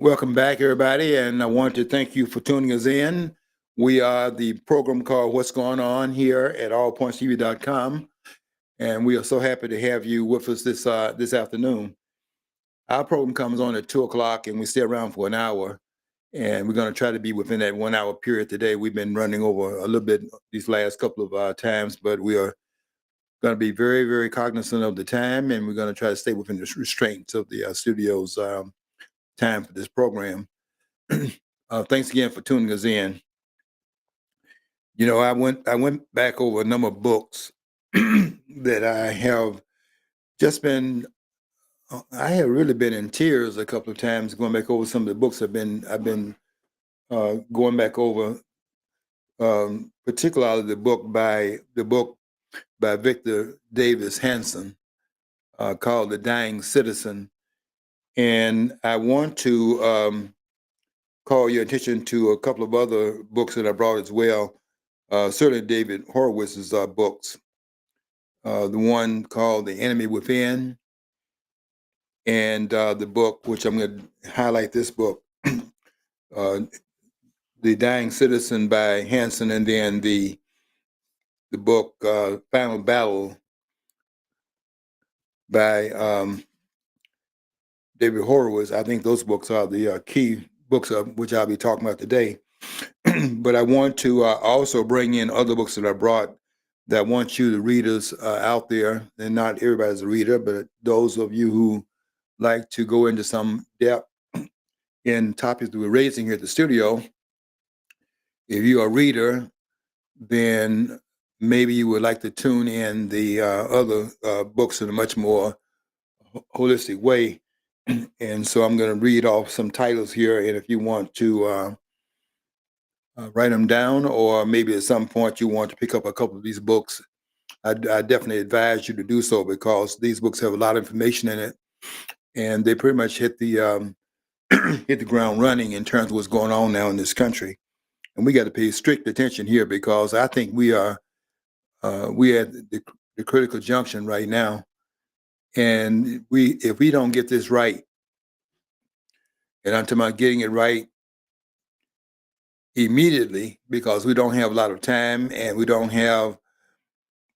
Welcome back, everybody, and I want to thank you for tuning us in. We are the program called What's Going On here at allpointstv.com, and we are so happy to have you with us this afternoon. Our program comes on at 2 o'clock, and we stay around for an hour, and we're going to try to be within that 1 hour period today. We've been running over a little bit these last couple of times, but we are going to be very, very cognizant of the time, and we're going to try to stay within the restraints of the studio's time for this program. Thanks again for tuning us in. You know, I went back over a number of books that I have just been. I have really been in tears a couple of times going back over some of the books I've been going back over, particularly the book by Victor Davis Hanson called "The Dying Citizen," and I want to call your attention to a couple of other books that I brought as well. Certainly David Horowitz's books. The one called The Enemy Within, and the book, which I'm going to highlight this book, The Dying Citizen by Hanson, and then the book Final Battle by David Horowitz. I think those books are the key books of which I'll be talking about today. But I want to also bring in other books that I brought that I want you, the readers out there, and not everybody's a reader, but those of you who like to go into some depth in topics that we're raising here at the studio. If you're a reader, then maybe you would like to tune in the other books in a much more holistic way. And so I'm going to read off some titles here, and if you want to write them down, or maybe at some point you want to pick up a couple of these books, I definitely advise you to do so, because these books have a lot of information in it, and they pretty much hit the hit the ground running in terms of what's going on now in this country. And we got to pay strict attention here, because I think we are at the critical junction right now, and if we don't get this right, and I'm talking about getting it right immediately, because we don't have a lot of time and we don't have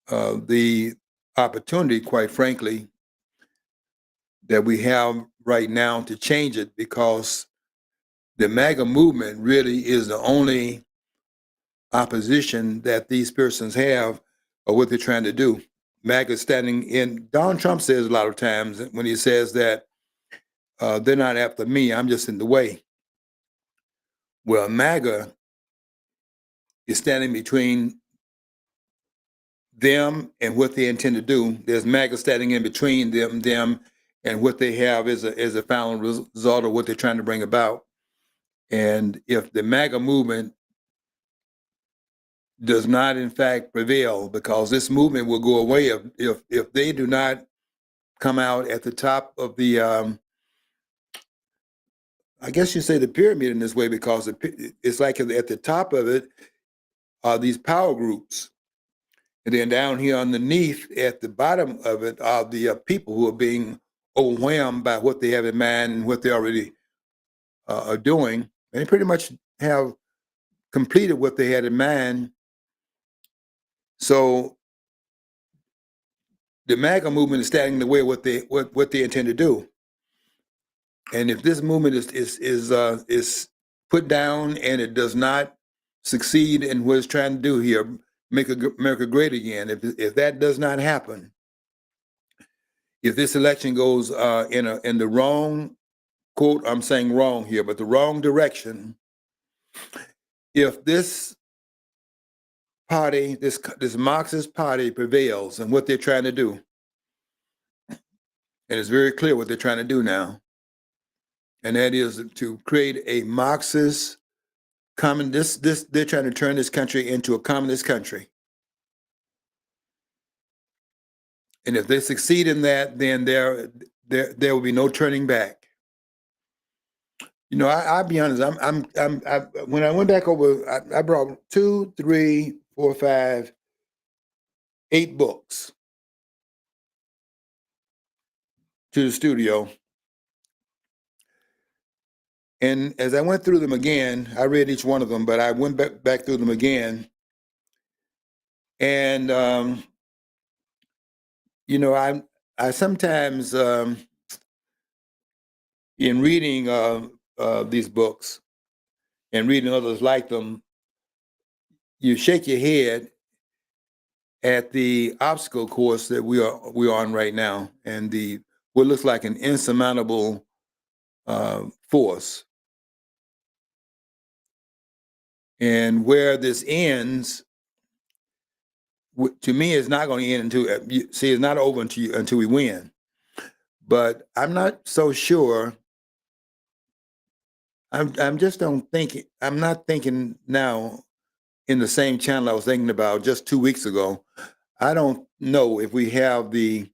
the opportunity, quite frankly, that we have right now to change it, because the MAGA movement really is the only opposition that these persons have of what they're trying to do. MAGA standing in, Donald Trump says a lot of times when he says that they're not after me, I'm just in the way. Well, MAGA is standing between them and what they intend to do. There's MAGA standing in between them and what they have as a final result of what they're trying to bring about. And if the MAGA movement does not, in fact, prevail, because this movement will go away if they do not come out at the top of the, I guess you say the pyramid in this way, because it's like at the top of it are these power groups. And then down here underneath, at the bottom of it, are the people who are being overwhelmed by what they have in mind and what they already are doing. And they pretty much have completed what they had in mind. So the MAGA movement is standing in the way of what they intend to do. And if this movement is put down and it does not succeed in what it's trying to do here, make America great again, if that does not happen, if this election goes in the wrong, quote, I'm saying wrong here, but the wrong direction, if this party, this Marxist party prevails in what they're trying to do, and it's very clear what they're trying to do now, and that is to create a Marxist they're trying to turn this country into a communist country. And if they succeed in that, then there will be no turning back. You know, I'll be honest. When I went back over, I brought 2, 3, 4, 5, 8 books to the studio, And as I went through them again, I read each one of them, but I went back through them again. And, I sometimes, in reading these books and reading others like them, you shake your head at the obstacle course that we're on right now, and what looks like an insurmountable force. And where this ends, to me, it's not going to end until it's not over until we win. But I'm not so sure. I'm just don't think I'm not thinking now in the same channel I was thinking about just 2 weeks ago. I don't know if we have the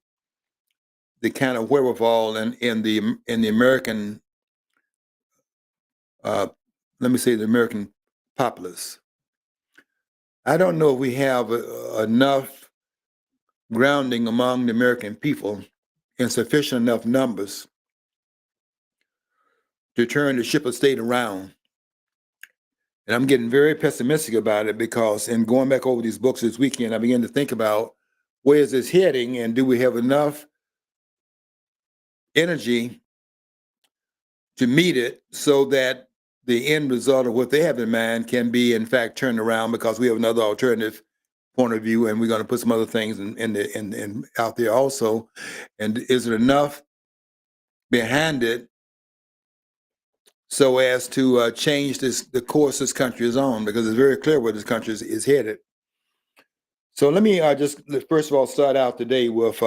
kind of wherewithal in the American, let me say, the American populace. I don't know if we have enough grounding among the American people in sufficient enough numbers to turn the ship of state around. And I'm getting very pessimistic about it, because in going back over these books this weekend, I began to think about, where is this heading, and do we have enough energy to meet it so that the end result of what they have in mind can be, in fact, turned around, because we have another alternative point of view, and we're going to put some other things in out there also. And is there enough behind it so as to change the course this country is on? Because it's very clear where this country is headed. So let me just first of all start out today with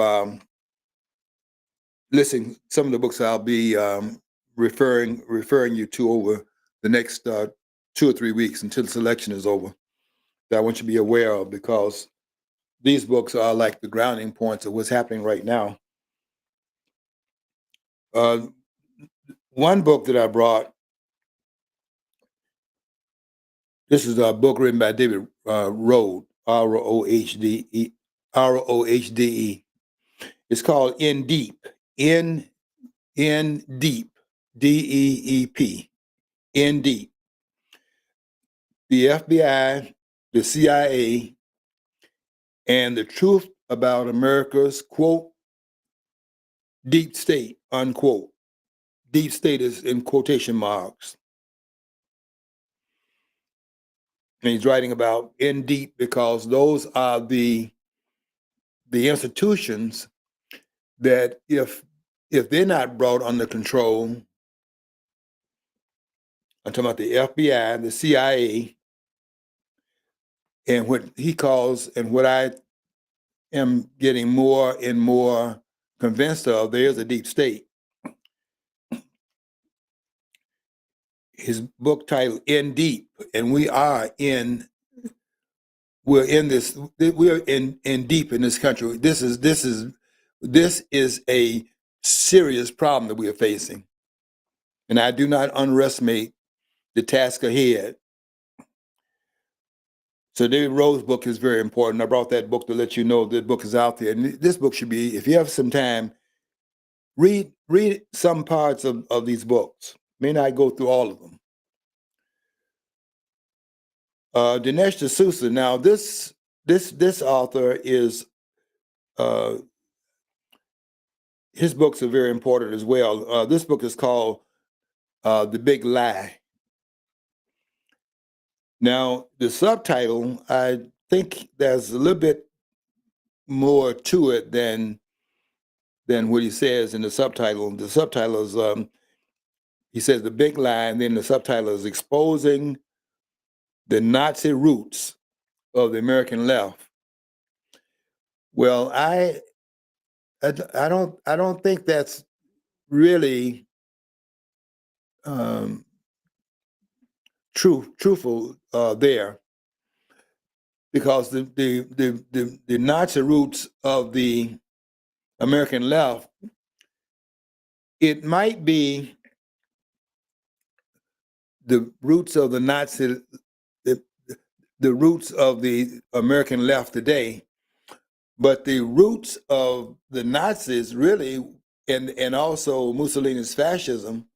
listing some of the books I'll be referring you to over the next 2 or 3 weeks until the selection is over, that I want you to be aware of, because these books are like the grounding points of what's happening right now. One book that I brought, this is a book written by David Rohde, Rohde. It's called In Deep, In Deep, Deep, In Deep. The FBI, the CIA, and the truth about America's, quote, deep state, unquote. Deep state is in quotation marks. And he's writing about in deep because those are the institutions that if they're not brought under control, I'm talking about the FBI, the CIA, and what he calls, and what I am getting more and more convinced of, there's a deep state. His book titled In Deep, and we're in deep in this country. This is a serious problem that we are facing. And I do not underestimate the task ahead. So David Rohde's book is very important. I brought that book to let you know that book is out there. And this book should be, if you have some time, read some parts of these books. May not go through all of them. Dinesh D'Souza. Now, this author is, his books are very important as well. This book is called The Big Lie. Now, the subtitle, I think there's a little bit more to it than what he says in the subtitle. The subtitle is, he says The Big Lie, and then the subtitle is Exposing the Nazi Roots of the American Left. Well, I don't think that's really truthful there, because the Nazi roots of the American left, it might be the roots of the Nazi, the roots of the American left today, but the roots of the Nazis really, and also Mussolini's fascism,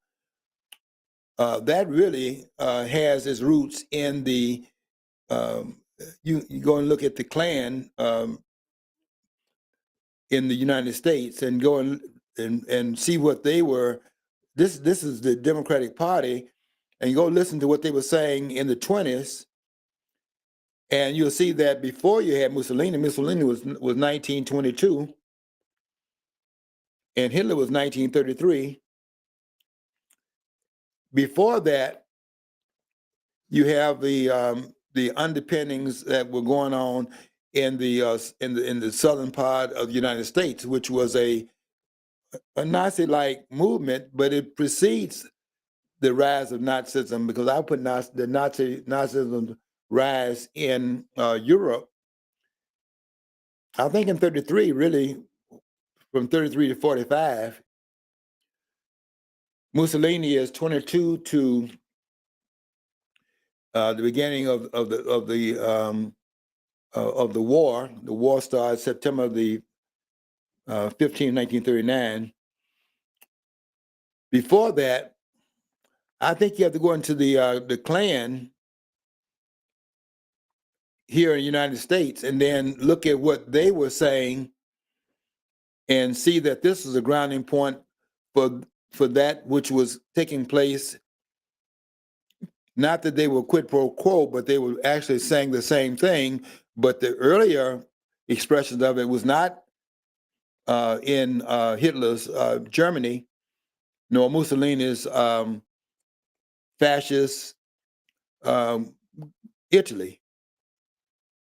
that really has its roots in the you go and look at the Klan in the United States and go and see what they were. This is the Democratic Party, and you go listen to what they were saying in the 20s, and you'll see that before you had Mussolini was 1922, and Hitler was 1933. Before that, you have the underpinnings that were going on in the southern part of the United States, which was a Nazi-like movement, but it precedes the rise of Nazism, because I put the Nazism rise in Europe, I think in 33, really, from 33 to 45. Mussolini is 22 to the beginning of the war. The war starts September the 15th, 1939. Before that, I think you have to go into the Klan here in the United States and then look at what they were saying and see that this is a grounding point for that which was taking place. Not that they were quid pro quo, but they were actually saying the same thing. But the earlier expressions of it was not in Hitler's Germany, nor Mussolini's fascist Italy.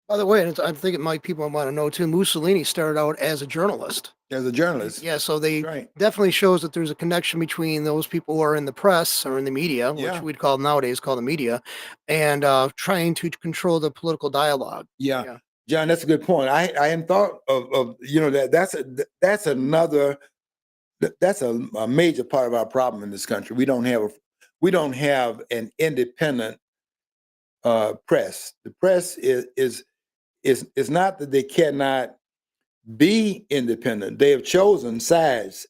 By the way, I think it might people want to know too. Mussolini started out as a journalist. As a journalist, yeah. So they right. Definitely shows that there's a connection between those people who are in the press or in the media, which we'd call nowadays call the media, and trying to control the political dialogue. Yeah. John, that's a good point. I hadn't thought of that's another. That's a major part of our problem in this country. We don't have an independent press. The press is not that they cannot be independent. They have chosen sides,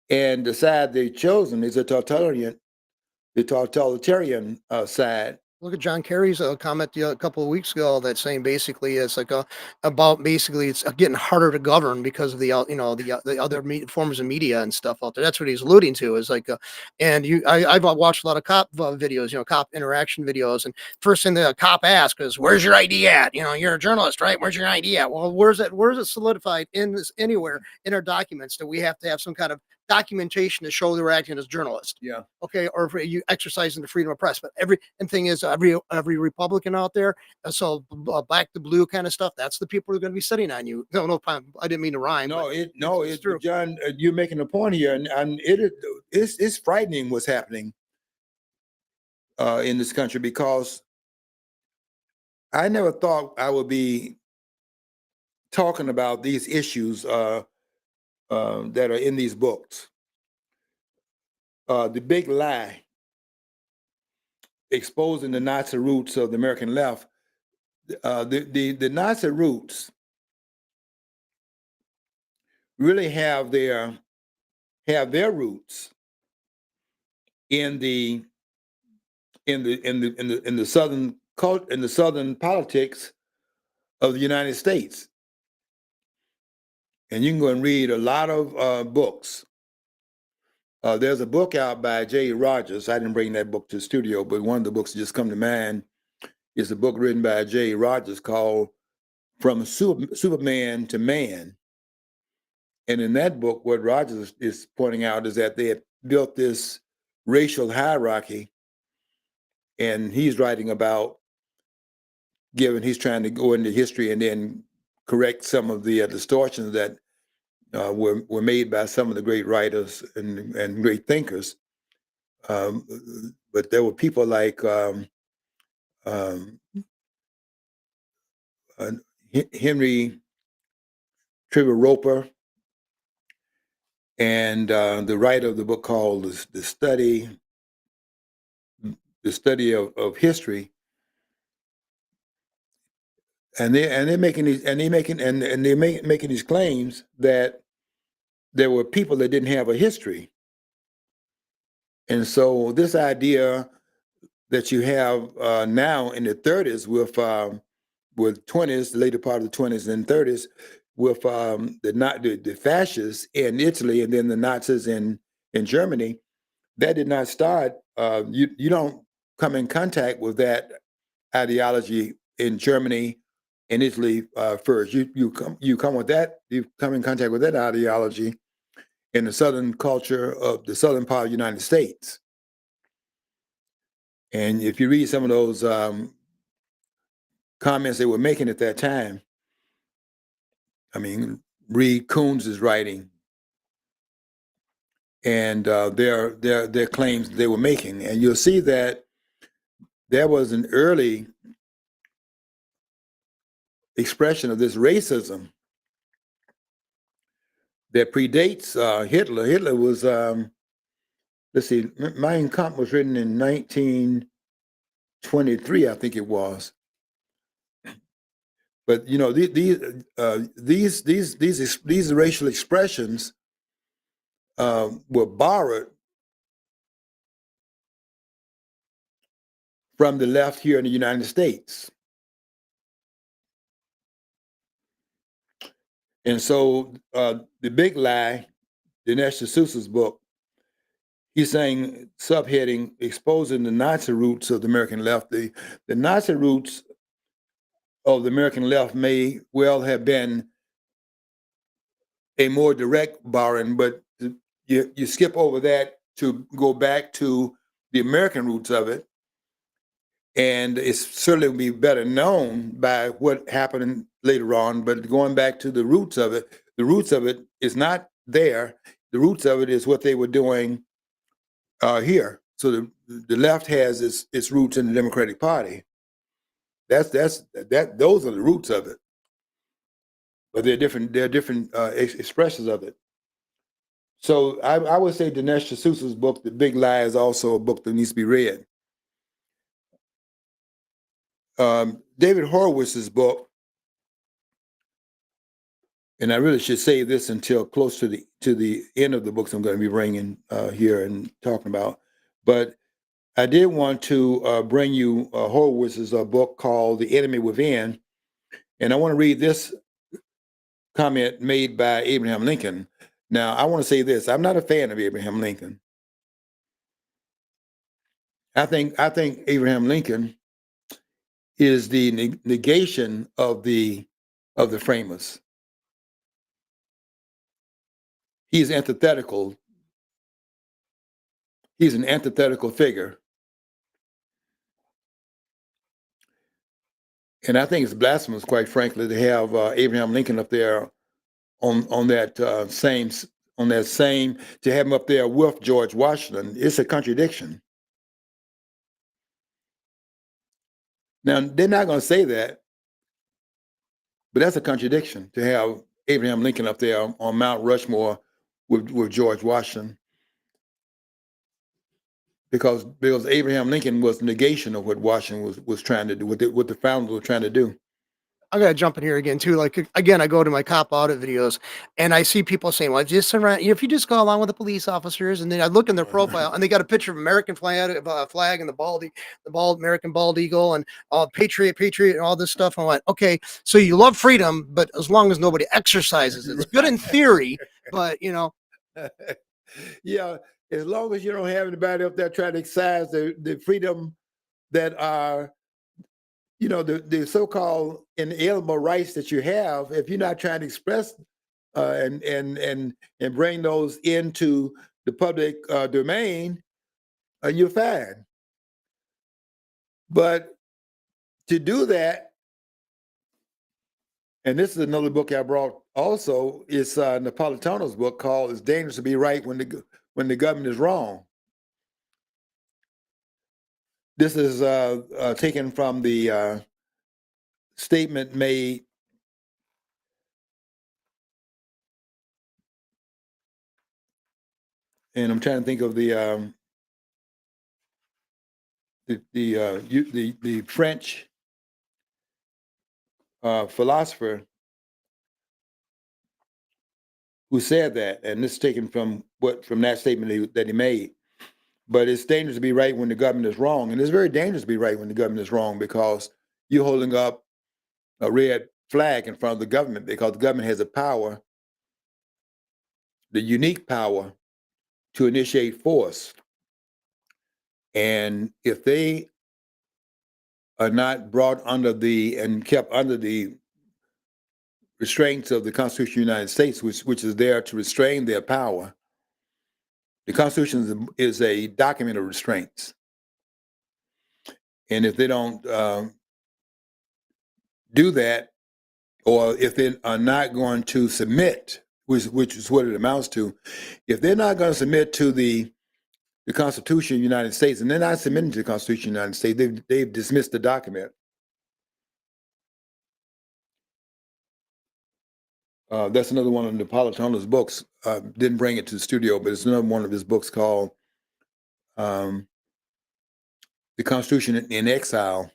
and the side they've chosen is the totalitarian side. Look at John Kerry's comment a couple of weeks ago that saying basically it's like about basically it's getting harder to govern because of the the other forms of media and stuff out there. That's what he's alluding to is like, I've watched a lot of cop videos, cop interaction videos, and first thing the cop asks is, "Where's your ID at? You're a journalist, right? Where's your ID at?" Well, where's it solidified in this anywhere in our documents that we have to have some kind of documentation to show they're acting as journalists. Yeah. Okay. Or if you exercising the freedom of press. But thing is every Republican out there, so black to blue kind of stuff, that's the people who are going to be sitting on you. No, I didn't mean to rhyme. It's true. John, you're making a point here, and it's frightening what's happening in this country, because I never thought I would be talking about these issues that are in these books. The Big Lie, exposing the Nazi roots of the American left. The Nazi roots really have their roots in the southern in the southern politics of the United States. And you can go and read a lot of books. There's a book out by J. Rogers. I didn't bring that book to the studio, but one of the books that just come to mind is a book written by J. Rogers called From Superman to Man. And in that book, what Rogers is pointing out is that they had built this racial hierarchy, and he's writing about he's trying to go into history and then correct some of the distortions that were made by some of the great writers and great thinkers. But there were people like Henry Trevor Roper, and the writer of the book called the study of history. And they're making these claims that there were people that didn't have a history. And so this idea that you have now in the 30s with 20s, the later part of the 20s and 30s, with the fascists in Italy and then the Nazis in Germany, that did not start. You don't come in contact with that ideology in Germany and Italy first. You come with that. You come in contact with that ideology in the southern culture of the southern part of the United States. And if you read some of those comments they were making at that time, I mean, read Coons' writing and their claims they were making, and you'll see that there was an early expression of this racism that predates Hitler. Hitler was, let's see, Mein Kampf was written in 1923, I think it was. But you know, these racial expressions were borrowed from the left here in the United States. And so the big lie, Dinesh D'Souza's book, he's saying, subheading, exposing the Nazi roots of the American left. The Nazi roots of the American left may well have been a more direct borrowing, but you skip over that to go back to the American roots of it. And it's certainly be better known by what happened later on, but going back to the roots of it is not there. The roots of it is what they were doing here. So the left has its roots in the Democratic Party. Those are the roots of it. But they're different expressions of it. So I would say Dinesh D'Souza's book, The Big Lie, is also a book that needs to be read. David Horowitz's book, and I really should say this until close to the end of the books I'm going to be bringing here and talking about. But I did want to bring you Horowitz's book called The Enemy Within. And I want to read this comment made by Abraham Lincoln. Now, I want to say this. I'm not a fan of Abraham Lincoln. I think Abraham Lincoln is the negation of the framers. He's antithetical. He's an antithetical figure. And I think it's blasphemous, quite frankly, to have Abraham Lincoln up there on that same to have him up there with George Washington. It's a contradiction. Now they're not going to say that, but that's a contradiction to have Abraham Lincoln up there on Mount Rushmore with George Washington, because Abraham Lincoln was negation of what Washington was trying to do, what the founders were trying to do. I gotta jump in here again too. Like again, I go to my cop audit videos and I see people saying, "Well, just surround. If you just go along with the police officers," and then I look in their profile and they got a picture of American flag and the American bald eagle and patriot, and all this stuff. And I went, okay, so you love freedom, but as long as nobody exercises it, it's good in theory, but you know. Yeah, as long as you don't have anybody up there trying to exercise the freedom that are, you know, the so-called inalienable rights that you have, if you're not trying to express and bring those into the public domain, you're fine. But to do that, and this is another book I brought also, it's Napolitano's book called "It's Dangerous to Be Right When the Government is Wrong." This is taken from the statement made and I'm trying to think of the French philosopher who said that, and this is taken from that statement that he made. But it's dangerous to be right when the government is wrong. And it's very dangerous to be right when the government is wrong, because you're holding up a red flag in front of the government, because the government has the power, the unique power, to initiate force. And if they are not brought under and kept under the restraints of the Constitution of the United States, which is there to restrain their power, the Constitution is a document of restraints. And if they don't do that, or if they are not going to submit, which is what it amounts to, if they're not going to submit to the Constitution of the United States, and they're not submitting to the Constitution of the United States, they've dismissed the document. That's another one of Napolitano's books. Didn't bring it to the studio, but it's another one of his books called The Constitution in Exile.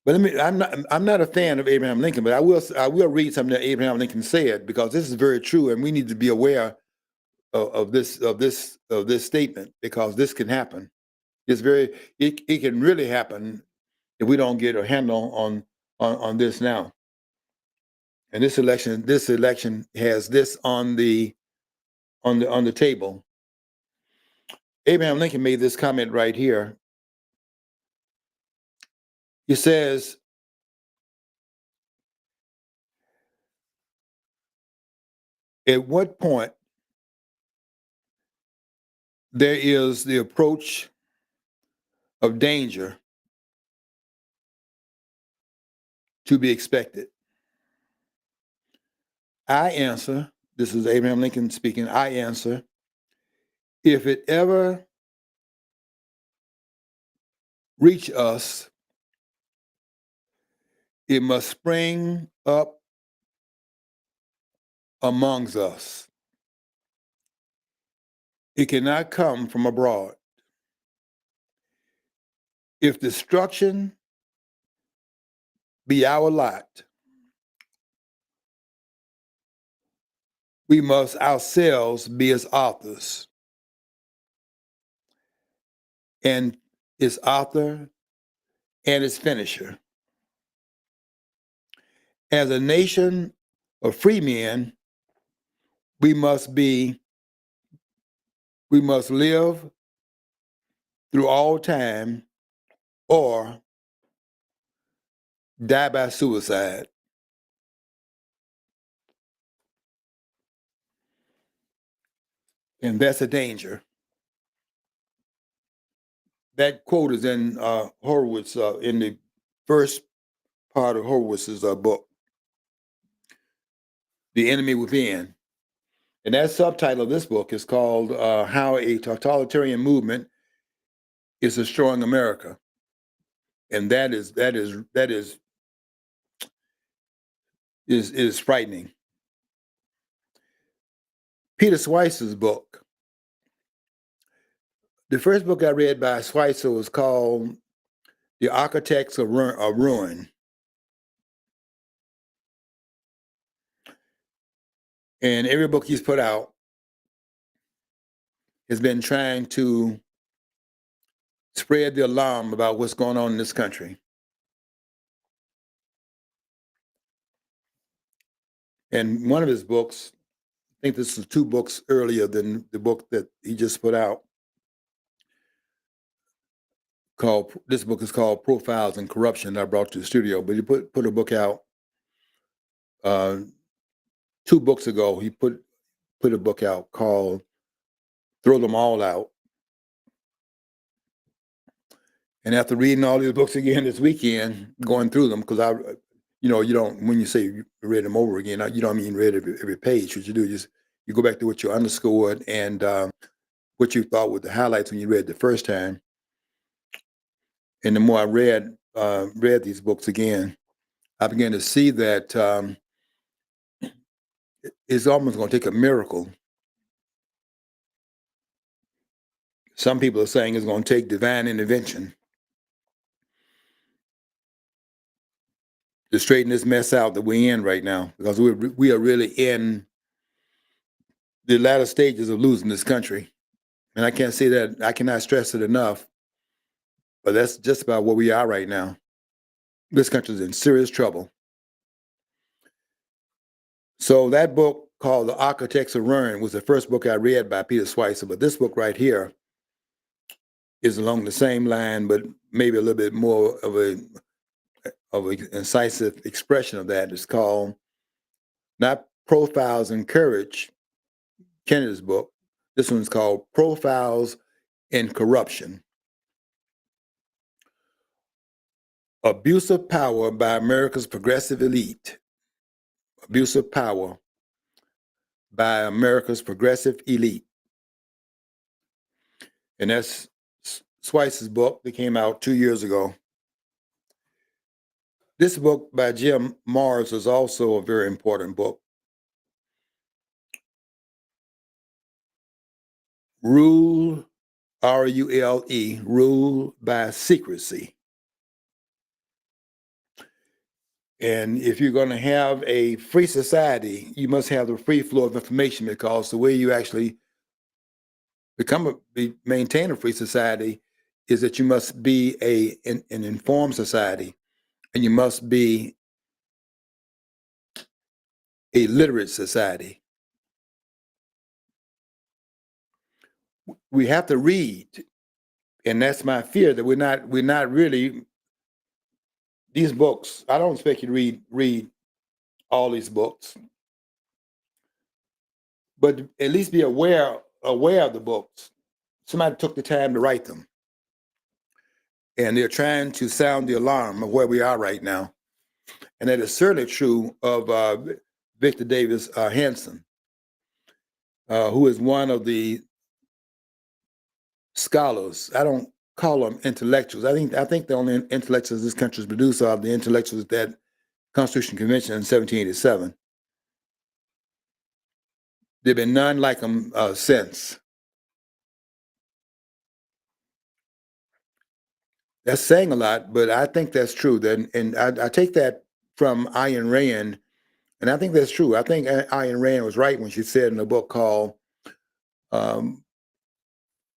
But I'm not a fan of Abraham Lincoln, but I will read something that Abraham Lincoln said, because this is very true, and we need to be aware of this statement, because this can happen. It can really happen if we don't get a handle on this now. And this election has this on the table. Abraham Lincoln made this comment right here. He says, at what point there is the approach of danger to be expected? I answer, this is Abraham Lincoln speaking, I answer, if it ever reach us, it must spring up amongst us. It cannot come from abroad. If destruction be our lot, we must ourselves be its authors, and its author and its finisher. As a nation of free men, we must live through all time, or die by suicide. And that's a danger. That quote is in Horowitz, in the first part of Horowitz's book, The Enemy Within. And that subtitle of this book is called How a Totalitarian Movement is Destroying America. And that is frightening. Peter Schweizer's book. The first book I read by Schweitzer was called The Architects of Ruin. And every book he's put out has been trying to spread the alarm about what's going on in this country. And one of his books, I think this was 2 books earlier than the book that he just put out, this book is called Profiles in Corruption, that I brought to the studio. But he put a book out 2 books ago. He put a book out called Throw Them All Out. And after reading all these books again this weekend, going through them, because you don't, when you say you read them over again, you don't mean read every page. What you do is you go back to what you underscored and what you thought were the highlights when you read the first time. And the more I read these books again, I began to see that it's almost going to take a miracle. Some people are saying it's going to take divine intervention to straighten this mess out that we're in right now, because we are really in the latter stages of losing this country. And I can't say that, I cannot stress it enough, but that's just about where we are right now. This country's in serious trouble. So that book called The Architects of Ruin was the first book I read by Peter Schweitzer, but this book right here is along the same line, but maybe a little bit more of an incisive expression of that. It's called not Profiles in Courage, Kennedy's book. This one's called Profiles in Corruption. Abuse of power by America's progressive elite. Abuse of power by America's progressive elite. And that's Schweitzer's book that came out 2 years ago. This book by Jim Marrs is also a very important book. Rule, R-U-L-E, Rule by Secrecy. And if you're going to have a free society, you must have the free flow of information, because the way you actually maintain a free society is that you must be an informed society, and you must be a literate society. We have to read, and that's my fear, that we're not really, these books, I don't expect you to read all these books, but at least be aware of the books. Somebody took the time to write them, and they're trying to sound the alarm of where we are right now. And that is certainly true of Victor Davis Hanson, who is one of the scholars. I don't call them intellectuals. I think the only intellectuals this country has produced are the intellectuals at that Constitution Convention in 1787. There have been none like him since. That's saying a lot, but I think that's true. And I take that from Ayn Rand, and I think that's true. I think Ayn Rand was right when she said in a book called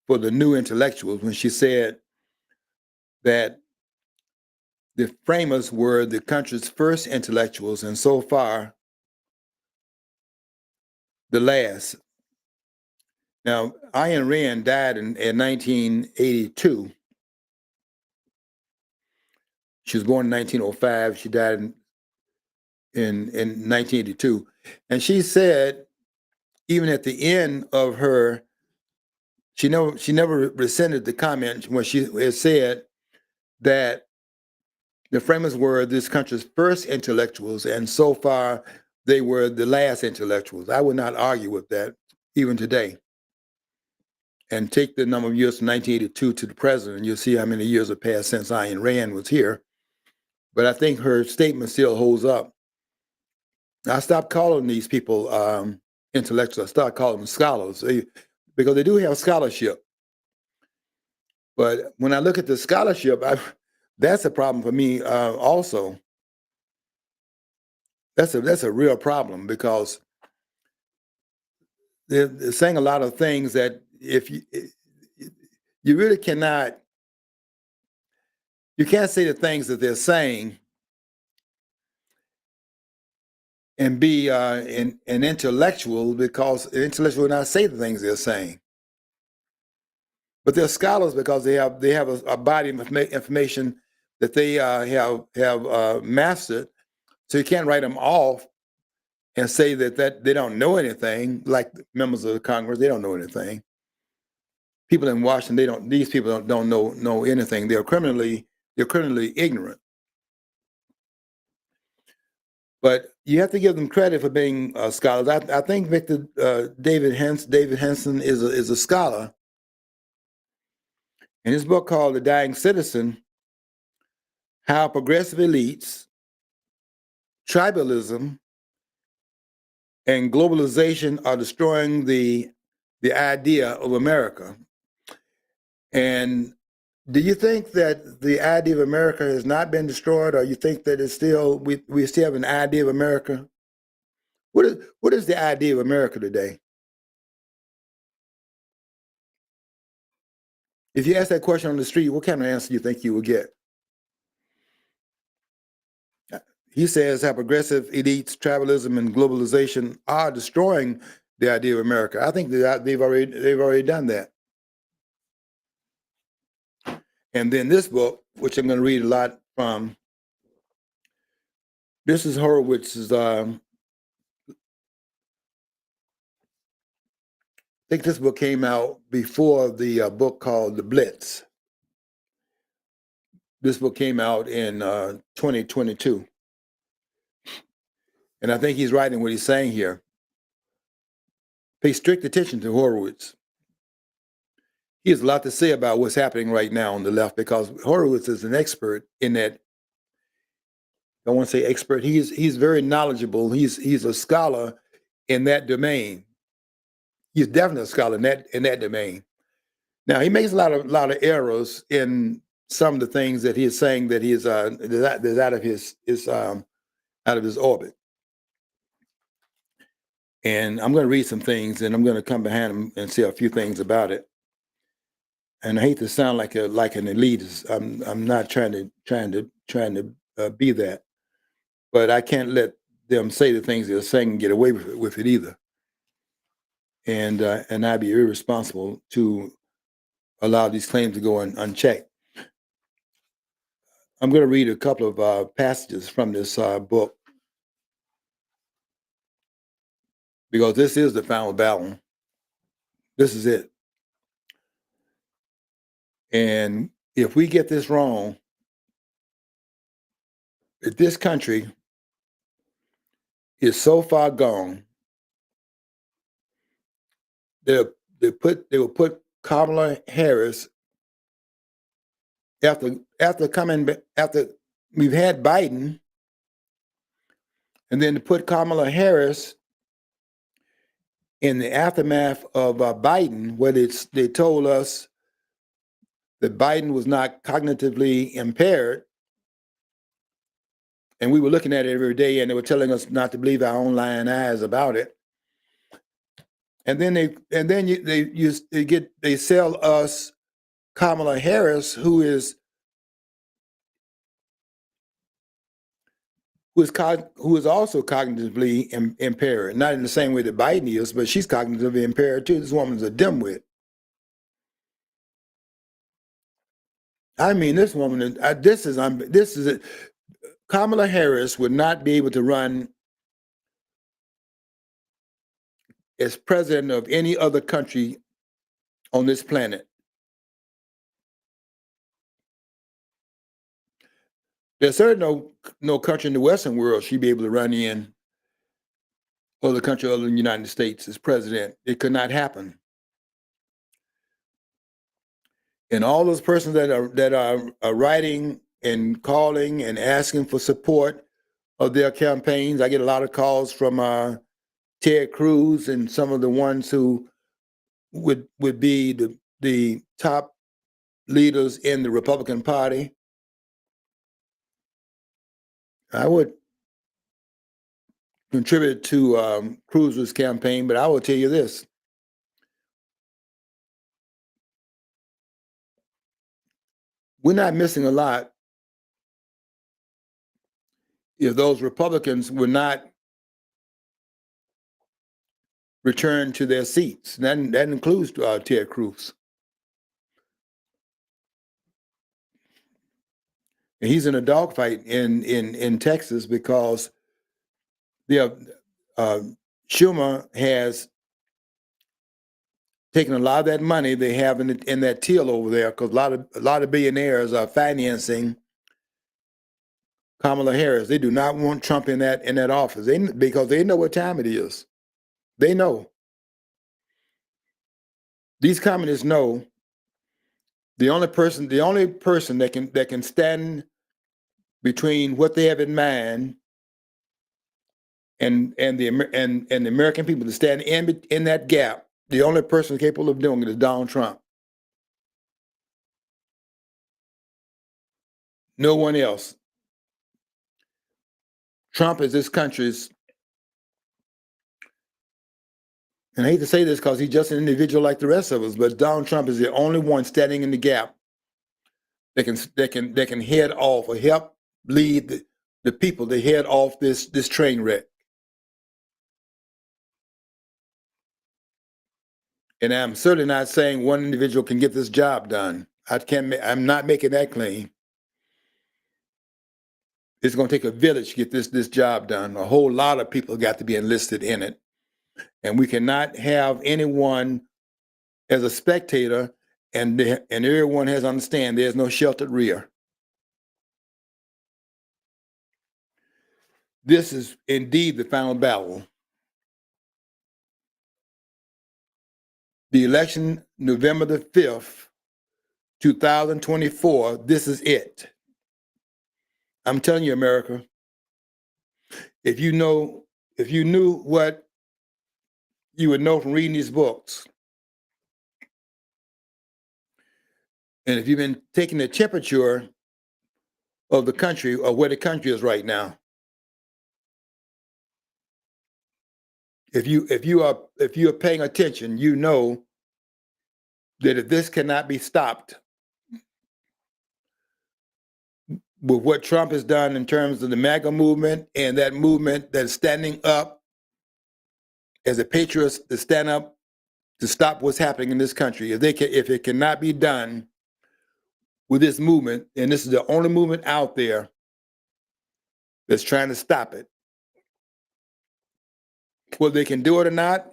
For the New Intellectuals, when she said that the framers were the country's first intellectuals, and so far, the last. Now, Ayn Rand died in 1982. She was born in 1905. She died in 1982. And she said, even at the end of her, she never rescinded the comment when she had said that the framers were this country's first intellectuals, and so far they were the last intellectuals. I would not argue with that, even today. And take the number of years from 1982 to the present, and you'll see how many years have passed since Ayn Rand was here. But I think her statement still holds up. I stopped calling these people intellectuals. I started calling them scholars, because they do have scholarship. But when I look at the scholarship, that's a problem for me also. That's a real problem, because they're saying a lot of things that if you really cannot, you can't say the things that they're saying and be an intellectual, because an intellectual will not say the things they're saying. But they're scholars because they have a body of information that they have mastered. So you can't write them off and say that they don't know anything. Like members of the Congress, they don't know anything. People in Washington, these people don't know anything. They're criminally ignorant. But you have to give them credit for being scholars. I think Victor David Hanson is a scholar. In his book called The Dying Citizen, How Progressive Elites, Tribalism, and Globalization Are Destroying the Idea of America. And do you think that the idea of America has not been destroyed, or you think that it's still we still have an idea of America? What is the idea of America today? If you ask that question on the street, what kind of answer do you think you will get? He says how progressive elites, tribalism, and globalization are destroying the idea of America. I think that they've already done that. And then this book, which I'm going to read a lot from, this is Horowitz's. I think this book came out before the book called The Blitz. This book came out in 2022. And I think he's writing what he's saying here. Pay strict attention to Horowitz. He has a lot to say about what's happening right now on the left, because Horowitz is an expert in that. I want to say expert. He's very knowledgeable. He's a scholar in that domain. He's definitely a scholar in that domain. Now he makes a lot of errors in some of the things that he is saying that he is that's out of his orbit. And I'm going to read some things, and I'm going to come behind him and say a few things about it. And I hate to sound like an elitist. I'm not trying to be that, but I can't let them say the things they're saying and get away with it either. And I'd be irresponsible to allow these claims to go unchecked. I'm going to read a couple of passages from this book, because this is the final battle. This is it. And if we get this wrong, if this country is so far gone, they will put Kamala Harris after we've had Biden, and then to put Kamala Harris in the aftermath of Biden, where they told us that Biden was not cognitively impaired, and we were looking at it every day, and they were telling us not to believe our own lying eyes about it. And then they sell us Kamala Harris, who is also cognitively impaired, not in the same way that Biden is, but she's cognitively impaired too. This woman's a dimwit. I mean, this woman. This is it. Kamala Harris would not be able to run as president of any other country on this planet. There's certainly no country in the Western world she'd be able to run in, or the country other than the United States as president. It could not happen. And all those persons that are writing and calling and asking for support of their campaigns, I get a lot of calls from Ted Cruz and some of the ones who would be the top leaders in the Republican Party. I would contribute to Cruz's campaign, but I will tell you this. We're not missing a lot if those Republicans were not returned to their seats. That includes Ted Cruz. And he's in a dogfight in Texas because Schumer has taken a lot of that money they have in that till over there, because a lot of billionaires are financing Kamala Harris. They do not want Trump in that office because they know what time it is. They know. These communists know the only person that can stand between what they have in mind and the American people, to stand in that gap, the only person capable of doing it is Donald Trump. No one else. Trump is this country's And I hate to say this because he's just an individual like the rest of us, but Donald Trump is the only one standing in the gap that can head off or help lead the people to head off this train wreck. And I'm certainly not saying one individual can get this job done. I'm not making that claim. It's going to take a village to get this job done. A whole lot of people got to be enlisted in it. And we cannot have anyone as a spectator and everyone has to understand there's no sheltered rear. This is indeed the final battle. The election, November the 5th, 2024, this is it. I'm telling you, America, if you knew what you would know from reading these books, and if you've been taking the temperature of the country, or where the country is right now, if you are paying attention, you know that if this cannot be stopped with what Trump has done in terms of the MAGA movement and that movement that's standing up as a patriots to stand up to stop what's happening in this country, if it cannot be done with this movement, and this is the only movement out there that's trying to stop it, whether they can do it or not,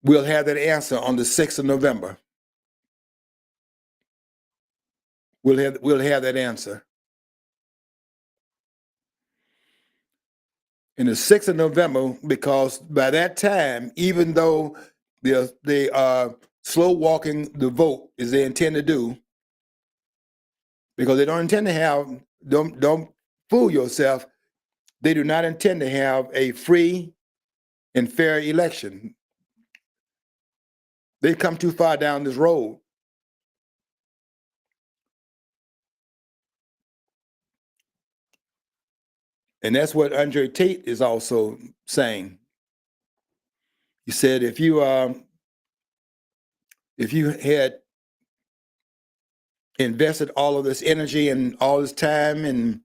we'll have that answer on the 6th of November. We'll have that answer. In the 6th of November, because by that time, even though they are slow walking the vote as they intend to do, because they don't intend to have, don't fool yourself, they do not intend to have a free and fair election. They've come too far down this road. And that's what Andre Tate is also saying. He said, if you had invested all of this energy and all this time and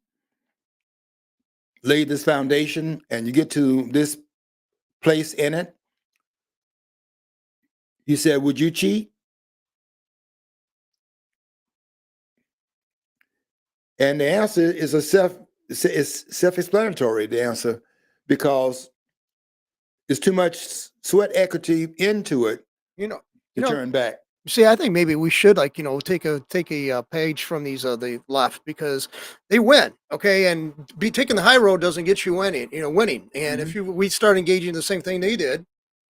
laid this foundation, and you get to this place in it, he said, would you cheat? And the answer is self-explanatory, the answer, because there's too much sweat equity into it to turn back. See, I think maybe we should take a page from these the left, because they win, okay, and taking the high road doesn't get you winning. And if we start engaging the same thing they did,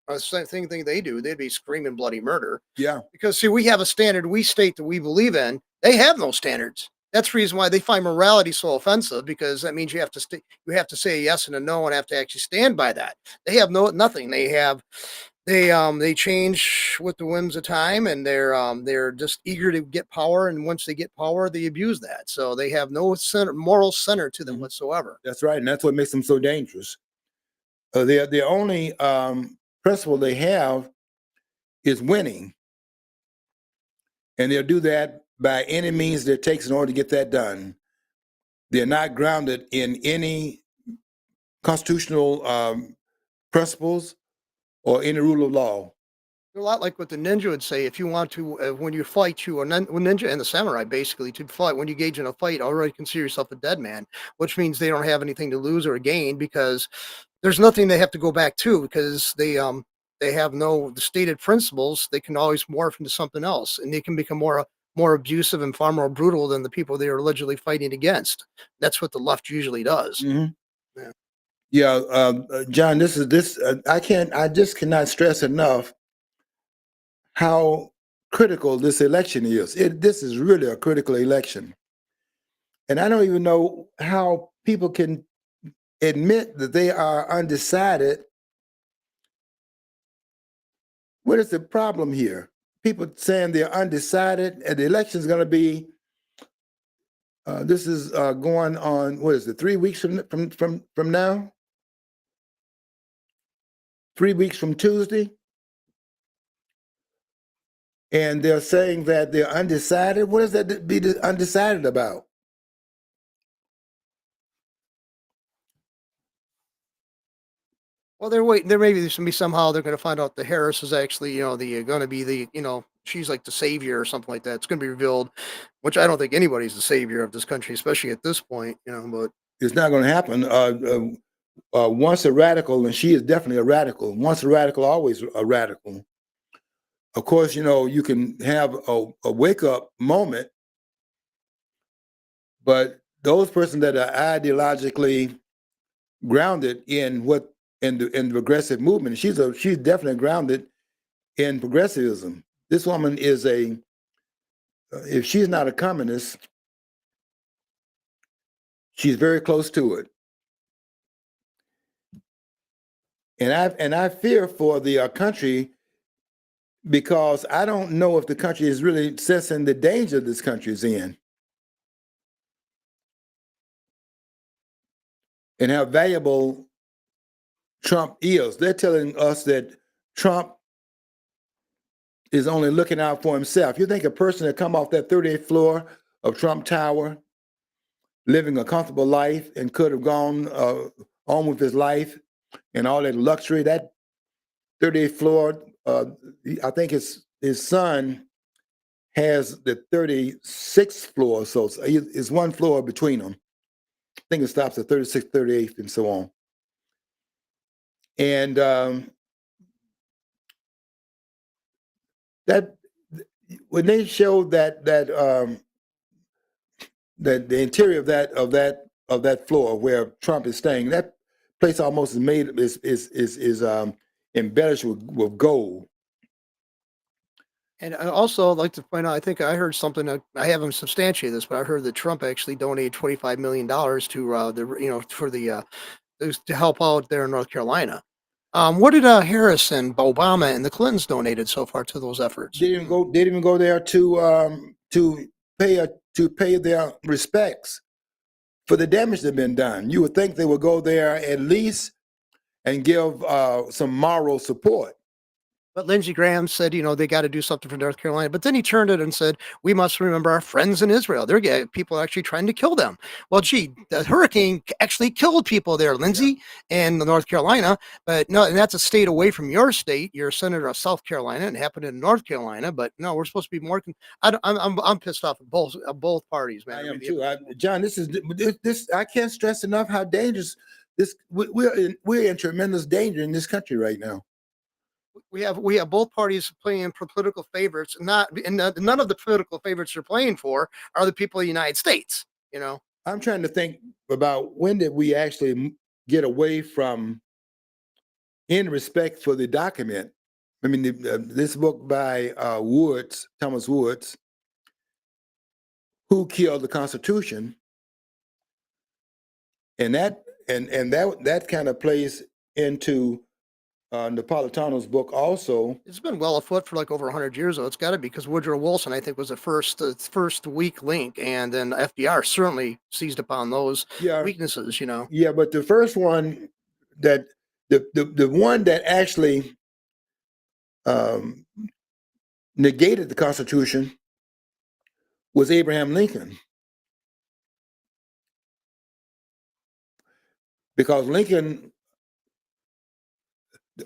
or the same thing they do, they'd be screaming bloody murder. Yeah, because see, we have a standard we state that we believe in. They have no standards. That's the reason why they find morality so offensive, because that means you have to say a yes and a no and have to actually stand by that. They have nothing. They change with the whims of time, and they're just eager to get power, and once they get power, they abuse that. So they have no moral center to them whatsoever. that's right, and that's what makes them so dangerous. The only principle they have is winning, and they'll do that by any means that it takes in order to get that done. They're not grounded in any constitutional principles or any rule of law. They're a lot like what the ninja would say. If you want to, when you fight, ninja and the samurai basically, to fight, when you engage in a fight, already consider yourself a dead man, which means they don't have anything to lose or gain, because there's nothing they have to go back to, because they have the stated principles. They can always morph into something else, and they can become more abusive and far more brutal than the people they are allegedly fighting against. That's what the left usually does. Mm-hmm. John, I just cannot stress enough how critical this election is. This is really a critical election. And I don't even know how people can admit that they are undecided. What is the problem here? People saying they're undecided, and the election is going to be, this is going on, what is it, 3 weeks from now? 3 weeks from Tuesday. And they're saying that they're undecided. What is that to be undecided about? Well, they're waiting. There maybe there's gonna be somehow they're gonna find out the Harris is actually, the gonna be the, she's like the savior or something like that. It's gonna be revealed, which I don't think anybody's the savior of this country, especially at this point. But It's not going to happen. Once a radical, and she is definitely a radical. Once a radical, always a radical. Of course, you can have a wake up moment, but those persons that are ideologically grounded in the progressive movement, she's definitely grounded in progressivism. This woman is if she's not a communist, she's very close to it. And I fear for the country, because I don't know if the country is really sensing the danger this country is in, and how valuable Trump is. They're telling us that Trump is only looking out for himself. You think a person that come off that 38th floor of Trump Tower, living a comfortable life, and could have gone on with his life and all that luxury, that 38th floor, I think his son has the 36th floor, so it's one floor between them. I think it stops at 36th, 38th, and so on. And that when they showed that the interior of that floor where Trump is staying, that place almost is embellished with gold. and I also like to point out, I think I heard something. I haven't substantiated this, but I heard that Trump actually donated $25 million to to help out there in North Carolina. What did Harris and Obama and the Clintons donated so far to those efforts? They didn't even go there to pay their respects for the damage that's been done. You would think they would go there at least and give some moral support. But Lindsey Graham said, they got to do something for North Carolina. But then he turned it and said, we must remember our friends in Israel. They're people actually trying to kill them. Well, gee, the hurricane actually killed people there, Lindsey, and North Carolina. But no, and that's a state away from your state. You're a senator of South Carolina, and it happened in North Carolina. But no, we're supposed to be more. I'm pissed off at both parties, man. I am too, John. This I can't stress enough how dangerous this. We're in tremendous danger in this country right now. We have both parties playing for political favorites, and none of the political favorites they're playing for are the people of the United States. I'm trying to think about when did we actually get away from in respect for the document. I mean, this book by Thomas Woods, Who Killed the Constitution, and that kind of plays into Napolitano's book also. It's been well afoot for like over 100 years, though. It's got to be, because Woodrow Wilson, I think, was the first weak link, and then FDR certainly seized upon those weaknesses. Yeah, but the first one that the one that actually negated the Constitution was Abraham Lincoln, because Lincoln.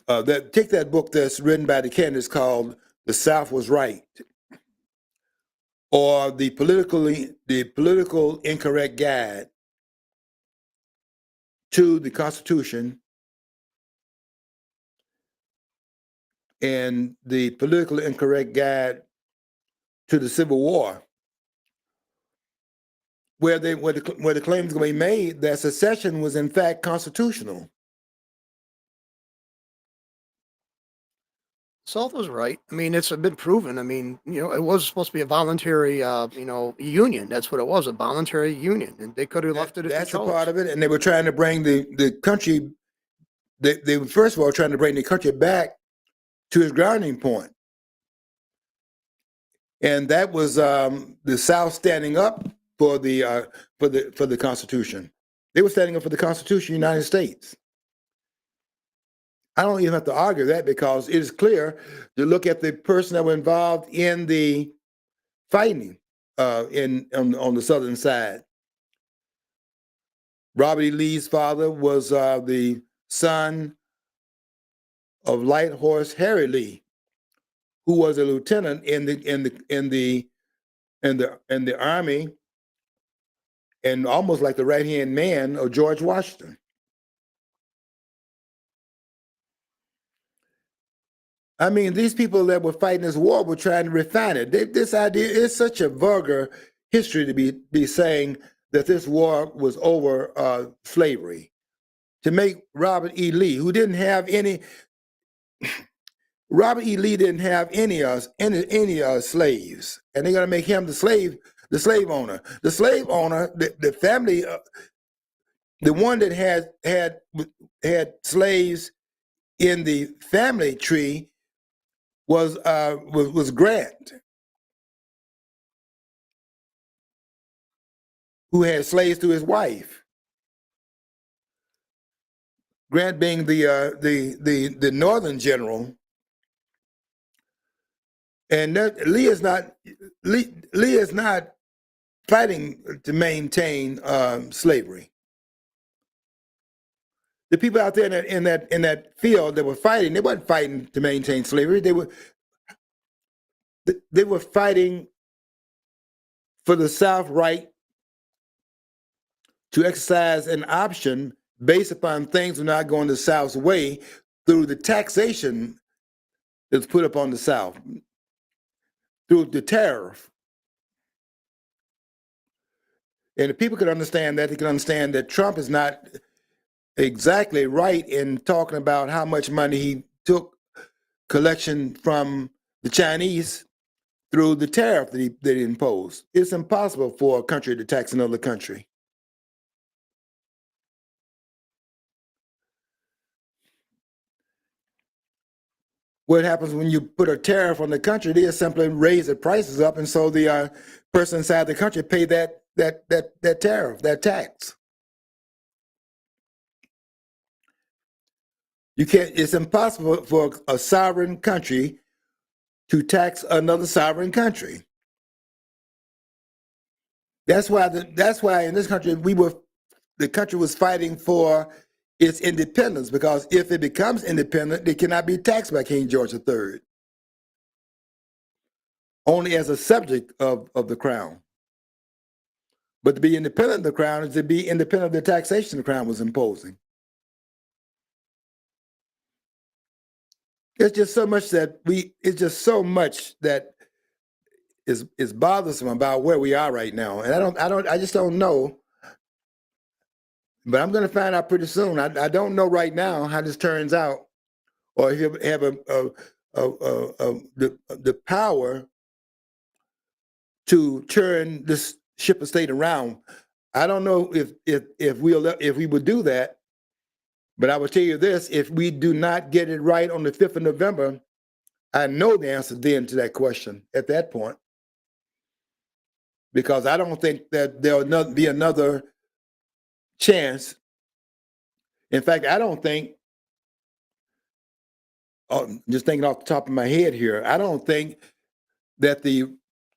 Take that book that's written by the candidates called "The South Was Right," or the political incorrect guide to the Constitution and the political incorrect guide to the Civil War, where the claims going to be made that secession was in fact constitutional. South was right. I mean, it's been proven. I mean, it was supposed to be a voluntary, union. That's what it was, a voluntary union, and they could have left it. That's a part of it, and they were trying to bring the country. They were first of all trying to bring the country back to its grounding point, and that was the South standing up for the Constitution. They were standing up for the Constitution of the United States. I don't even have to argue that, because it is clear to look at the person that were involved in the fighting on the southern side. Robert E. Lee's father was the son of Light Horse Harry Lee, who was a lieutenant in the army, and almost like the right-hand man of George Washington. I mean, these people that were fighting this war were trying to refine it. This idea is such a vulgar history to be saying that this war was over slavery. To make Robert E. Lee, who didn't have any, Robert E. Lee didn't have any slaves, and they're going to make him the slave owner. The slave owner, the family, the one that had slaves in the family tree was Grant, who had slaves to his wife. Grant being the northern general, and Lee is not fighting to maintain slavery. The people out there in that field that were fighting, they weren't fighting to maintain slavery. They were fighting for the South right to exercise an option based upon things were not going the South's way through the taxation that's put upon the South, through the tariff. And if people could understand that, they can understand that Trump is not exactly right in talking about how much money he took collection from the Chinese through the tariff that he imposed. It's impossible for a country to tax another country. What happens when you put a tariff on the country? They just simply raise the prices up, and so the person inside the country pay that tariff, that tax. You can't. It's impossible for a sovereign country to tax another sovereign country. That's why in this country the country was fighting for its independence, because if it becomes independent, it cannot be taxed by King George III. Only as a subject of the crown. But to be independent of the crown is to be independent of the taxation the crown was imposing. It's just so much that is bothersome about where we are right now. And I just don't know. But I'm going to find out pretty soon. I don't know right now how this turns out, or if you have the power to turn this ship of state around. I don't know if we would do that. But I will tell you this: if we do not get it right on the 5th of November, I know the answer then to that question at that point, because I don't think that there'll be another chance. In fact, I don't think, just thinking off the top of my head here, I don't think that the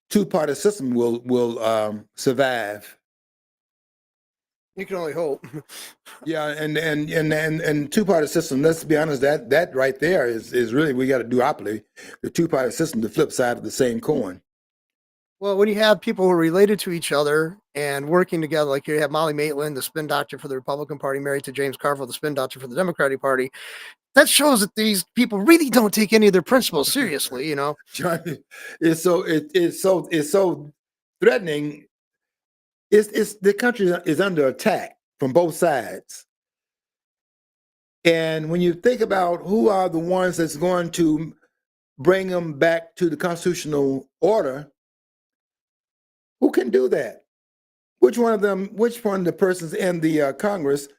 two-party system will survive. You can only hope. Yeah, and two-party system, let's be honest, that right there is really, we got to duopoly, the two-party system, the flip side of the same coin. Well, when you have people who are related to each other and working together, like you have Molly Maitland, the spin doctor for the Republican Party, married to James Carville, the spin doctor for the Democratic Party, that shows that these people really don't take any of their principles seriously, you know. It's so threatening. It's the country is under attack from both sides. And when you think about who are the ones that's going to bring them back to the constitutional order, who can do that? Which one of the persons in the Congress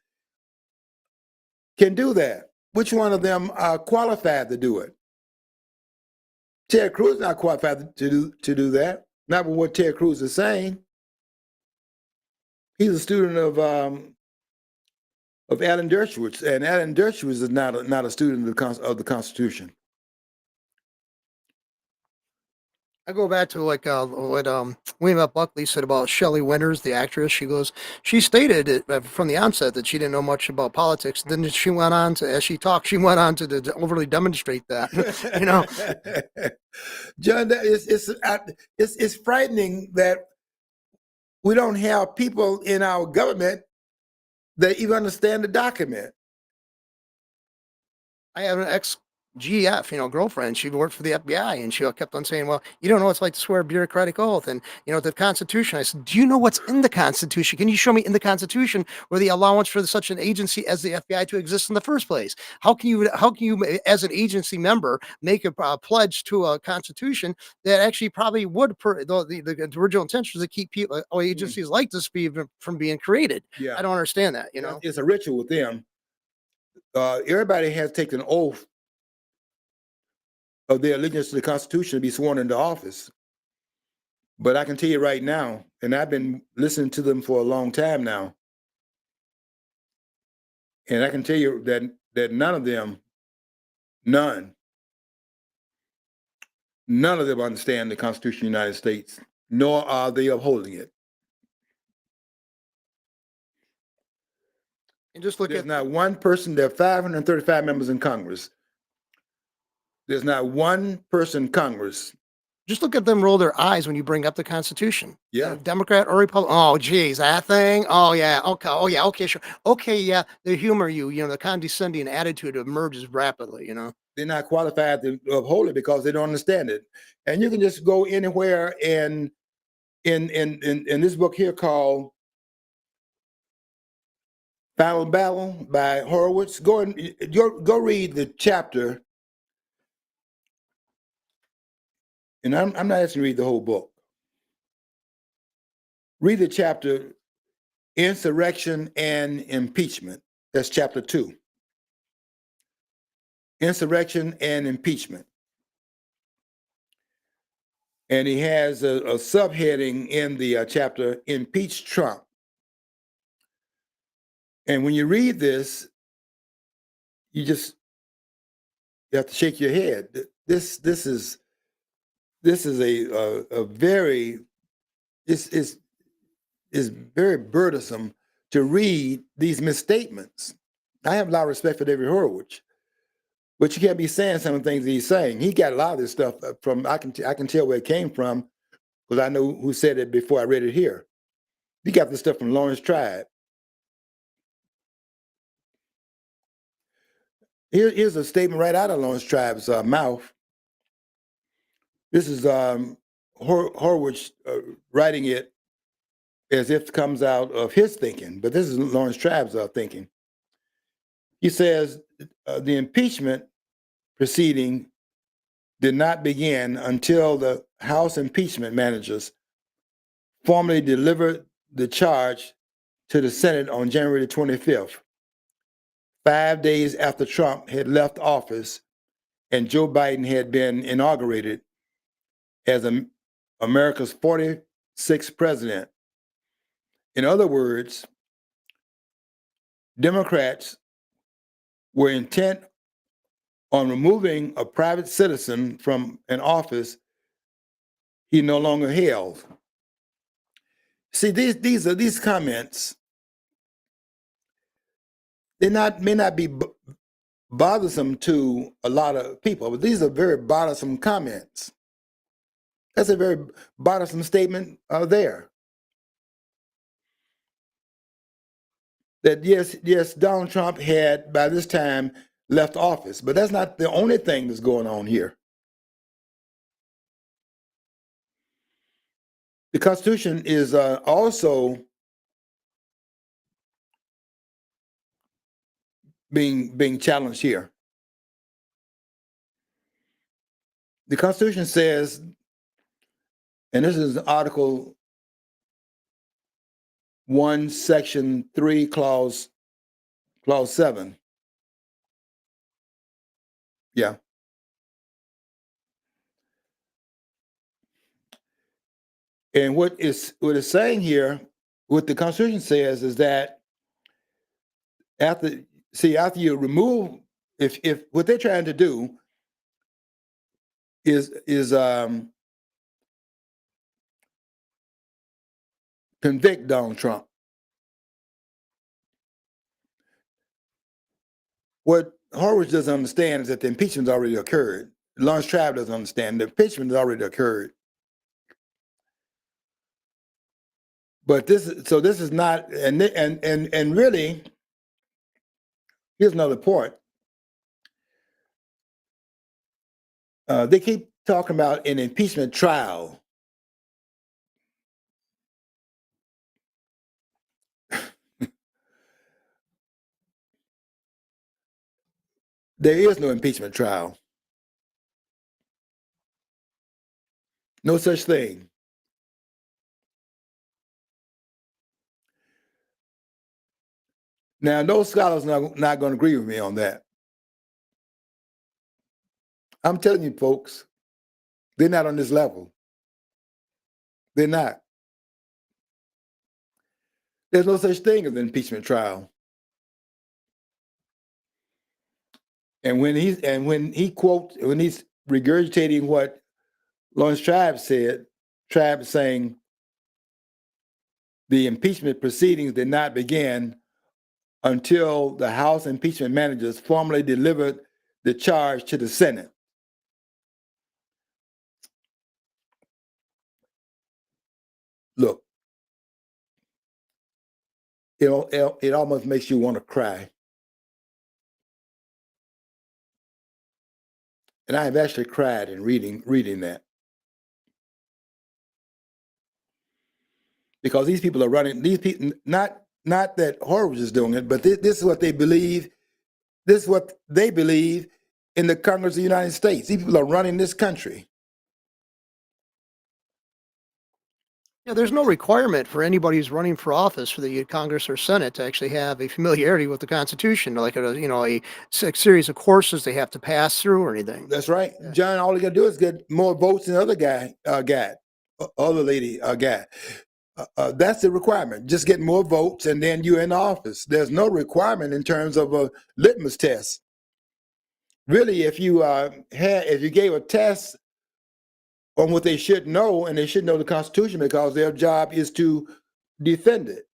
can do that? Which one of them are qualified to do it? Ted Cruz is not qualified to do that. Not with what Ted Cruz is saying. He's a student of of Alan Dershowitz, and Alan Dershowitz is not a student of the Constitution. I go back to like what William F. Buckley said about Shelley Winters, the actress. She goes, she stated it, from the onset that she didn't know much about politics. Then she went on to, as she talked, she went on to overly demonstrate that. You know, John, it's frightening that we don't have people in our government that even understand the document. I have an ex-GF, girlfriend. She worked for the FBI, and she kept on saying, "Well, you don't know what it's like to swear a bureaucratic oath." And the Constitution. I said, "Do you know what's in the Constitution? Can you show me in the Constitution where the allowance for such an agency as the FBI to exist in the first place? How can you, as an agency member, make a pledge to a Constitution that actually probably would, the original intention is to keep people, agencies like this from being created? Yeah, I don't understand that. It's a ritual with them. Everybody has taken an oath of their allegiance to the Constitution to be sworn into office. But I can tell you right now, and I've been listening to them for a long time now, and I can tell you that none of them understand the Constitution of the United States, nor are they upholding it. And just look There's at not one person. There are 535 members in Congress. There's not one person in Congress. Just look at them roll their eyes when you bring up the Constitution. Yeah. Democrat or Republican. Oh, geez, that thing. Oh, yeah. Okay. Oh, yeah. Okay, sure. Okay, yeah. They humor you. The condescending attitude emerges rapidly. They're not qualified to uphold it because they don't understand it. And you can just go anywhere and in this book here called Final Battle by Horowitz. Go read the chapter. And I'm not asking you to read the whole book. Read the chapter, Insurrection and Impeachment. That's chapter 2. Insurrection and Impeachment. And he has a subheading in the chapter, Impeach Trump. And when you read this, you have to shake your head. This is a very, is very burdensome to read these misstatements. I have a lot of respect for David Horowitz, but you can't be saying some of the things he's saying. He got a lot of this stuff from, I can tell where it came from, because I know who said it before I read it here. He got this stuff from Lawrence Tribe. Here's a statement right out of Lawrence Tribe's mouth. This is Horowitz writing it as if it comes out of his thinking, but this is Lawrence Tribe's thinking. He says the impeachment proceeding did not begin until the House impeachment managers formally delivered the charge to the Senate on January 25th, 5 days after Trump had left office and Joe Biden had been inaugurated as America's 46th president. In other words, Democrats were intent on removing a private citizen from an office he no longer held. See, these comments, they may not be bothersome to a lot of people, but these are very bothersome comments. That's a very bothersome statement there. That yes, Donald Trump had by this time left office, but that's not the only thing that's going on here. The Constitution is also being challenged here. The Constitution says, and this is Article 1, Section 3, Clause 7. Yeah. And what it's saying here, what the Constitution says is that after you remove, if what they're trying to do is convict Donald Trump. What Horowitz doesn't understand is that the impeachment has already occurred. Lawrence Tribe doesn't understand the impeachment has already occurred. But this is not, and really, here's another point. They keep talking about an impeachment trial. There is no impeachment trial. No such thing. Now, those scholars are not going to agree with me on that. I'm telling you, folks, they're not on this level. They're not. There's no such thing as an impeachment trial. And when he's regurgitating what Lawrence Tribe said, Tribe saying the impeachment proceedings did not begin until the House impeachment managers formally delivered the charge to the Senate. Look, it almost makes you want to cry. And I have actually cried in reading that. Because these people are running, these people, not that Horowitz is doing it, but this is what they believe. This is what they believe in the Congress of the United States. These people are running this country. Yeah, there's no requirement for anybody who's running for office for the Congress or Senate to actually have a familiarity with the Constitution, like a series of courses they have to pass through or anything. That's right, yeah. John. All you got to do is get more votes than the other guy got, other lady got. That's the requirement. Just get more votes, and then you're in office. There's no requirement in terms of a litmus test. Really, if you gave a test on what they should know, and they should know the Constitution because their job is to defend it.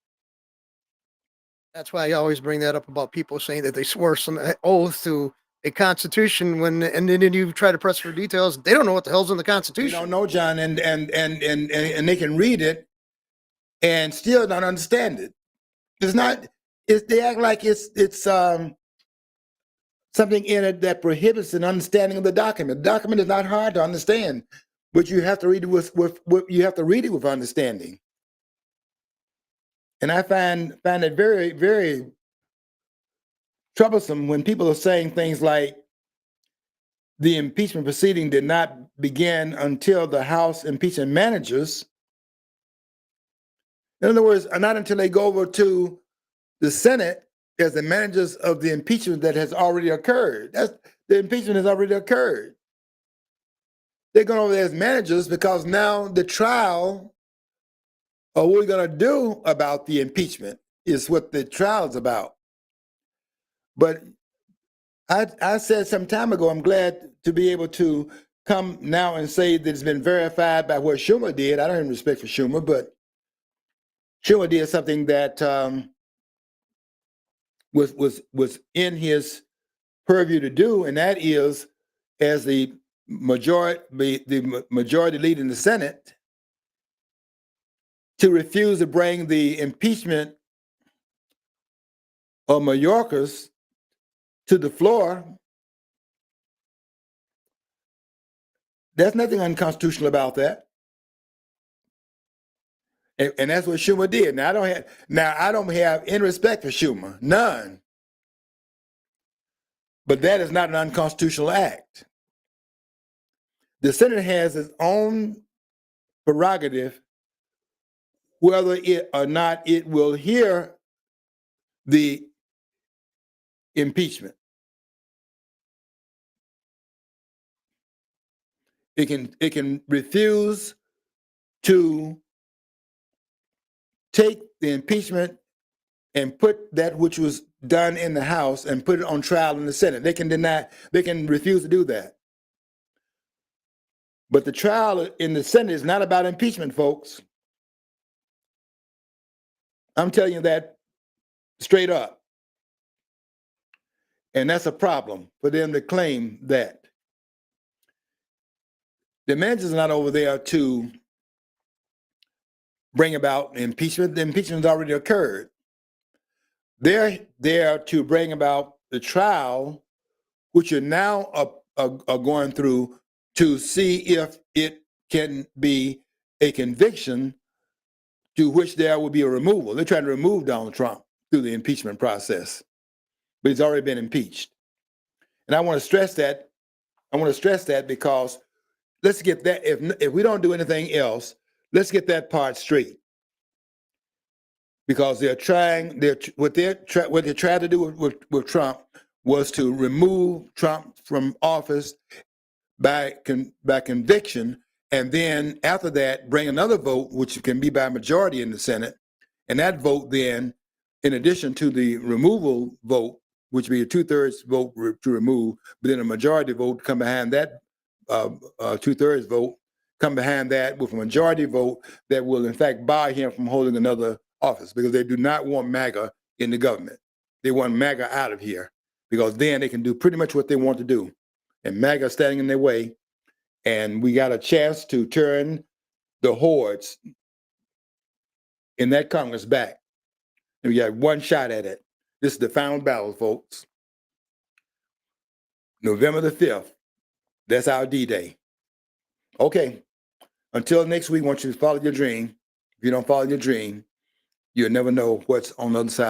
That's why I always bring that up about people saying that they swore some oath to a Constitution and then you try to press for details. They don't know what the hell's in the Constitution. They don't know, John, and they can read it and still not understand it. It's not. They act like it's something in it that prohibits an understanding of the document. The document is not hard to understand, but you have to read it with understanding. And I find it very, very troublesome when people are saying things like the impeachment proceeding did not begin until the House impeachment managers. In other words, not until they go over to the Senate as the managers of the impeachment that has already occurred. The impeachment has already occurred. They're going over there as managers because now the trial, or what we're going to do about the impeachment, is what the trial is about. But I said some time ago, I'm glad to be able to come now and say that it's been verified by what Schumer did. I don't have respect for Schumer, but Schumer did something that was in his purview to do, and that is, as the majority leader in the Senate, to refuse to bring the impeachment of Mayorkas to the floor. There's nothing unconstitutional about that. And that's what Schumer did. Now I don't have any respect for Schumer, none. But that is not an unconstitutional act. The Senate has its own prerogative whether it or not it will hear the impeachment. It can refuse to take the impeachment and put that which was done in the House and put it on trial in the Senate. They can deny, they can refuse to do that. But the trial in the Senate is not about impeachment, folks. I'm telling you that straight up. And that's a problem for them to claim that. The manager's not over there to bring about impeachment. The impeachment has already occurred. They're there to bring about the trial, which are now are going through to see if it can be a conviction to which there will be a removal. They're trying to remove Donald Trump through the impeachment process, but he's already been impeached. And I want to stress that. I want to stress that because let's get that, if we don't do anything else, let's get that part straight. Because they're trying, what they tried to do with Trump was to remove Trump from office by conviction, and then after that, bring another vote, which can be by majority in the Senate. And that vote then, in addition to the removal vote, which would be a 2/3 vote to remove, but then a majority vote come behind that 2/3 vote, come behind that with a majority vote that will in fact bar him from holding another office, because they do not want MAGA in the government. They want MAGA out of here, because then they can do pretty much what they want to do. And MAGA is standing in their way. And we got a chance to turn the hordes in that Congress back. And we got one shot at it. This is the final battle, folks. November the 5th. That's our D-Day. Okay. Until next week, I want you to follow your dream. If you don't follow your dream, you'll never know what's on the other side.